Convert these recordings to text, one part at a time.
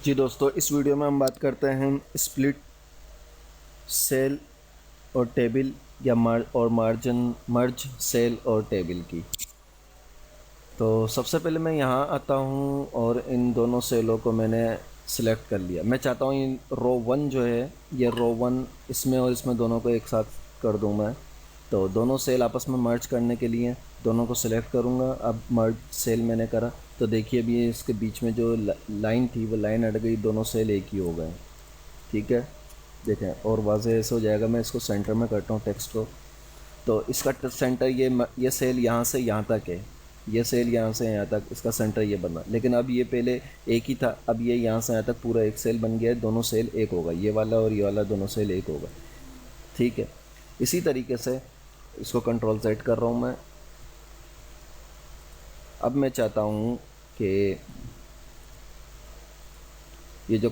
जी दोस्तों, इस वीडियो में हम बात करते हैं स्प्लिट सेल और टेबल या मार्जिन मर्ज सेल और टेबल की। तो सबसे पहले मैं यहाँ आता हूँ और इन दोनों सेलों को मैंने सिलेक्ट कर लिया। मैं चाहता हूँ इन रो 1 जो है, ये रो 1 इसमें और इसमें दोनों को एक साथ कर दूँ मैं। तो दोनों सेल आपस में मर्ज करने के लिए दोनों को सिलेक्ट करूँगा। अब मर्ज सेल मैंने करा तो देखिए अभी इसके बीच में जो लाइन थी वो लाइन अट गई, दोनों सेल एक ही हो गए। ठीक है, देखें और वाज़े ऐसे हो जाएगा। मैं इसको सेंटर में करता हूँ टेक्स्ट को। तो इसका सेंटर ये सेल यहाँ से यहाँ तक है, ये सेल यहाँ से यहाँ तक, इसका सेंटर ये बना। लेकिन अब ये पहले एक ही था, अब ये यहाँ से यहाँ तक पूरा एक सेल बन गया है। दोनों सेल एक होगा, ये वाला और ये वाला दोनों सेल एक होगा। ठीक है, इसी तरीके से इसको कंट्रोल सेट कर रहा हूँ मैं। अब मैं चाहता हूँ कि ये जो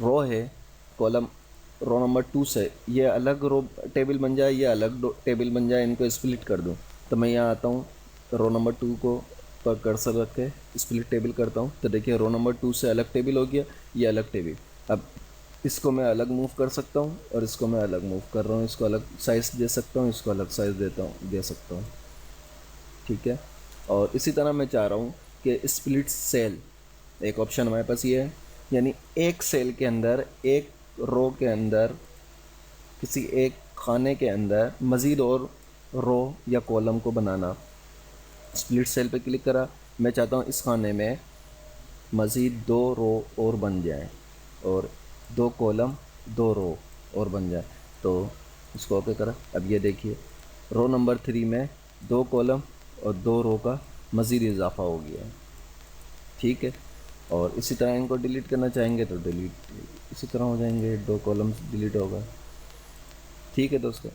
रो है, कॉलम रो नंबर 2 से ये अलग रो टेबल बन जाए, ये अलग टेबल बन जाए, इनको स्प्लिट कर दूँ। तो मैं यहाँ आता हूँ, रो नंबर 2 को पर कर्सर रख के स्प्लिट टेबल करता हूँ। तो देखिए रो नंबर 2 से अलग टेबल हो गया, ये अलग टेबल। अब इसको मैं अलग मूव कर सकता हूँ और इसको मैं अलग मूव कर रहा हूँ। इसको अलग साइज़ दे सकता हूँ, इसको अलग साइज़ दे सकता हूँ। ठीक है, और इसी तरह मैं चाह रहा हूँ कि स्प्लिट सेल एक ऑप्शन हमारे पास ये है, यानी एक सेल के अंदर, एक रो के अंदर, किसी एक खाने के अंदर मज़ीद और रो या कॉलम को बनाना। स्प्लिट सेल पे क्लिक करा, मैं चाहता हूँ इस खाने में मज़ीद 2 रो और बन जाए और 2 कॉलम 2 रो और बन जाए। तो इसको ओके करा। अब ये देखिए रो नंबर 3 में 2 कॉलम और 2 रो का मज़ीद इजाफा हो गया है। ठीक है, और इसी तरह इनको डिलीट करना चाहेंगे तो डिलीट इसी तरह हो जाएंगे, 2 कॉलम्स डिलीट होगा। ठीक है दोस्तों।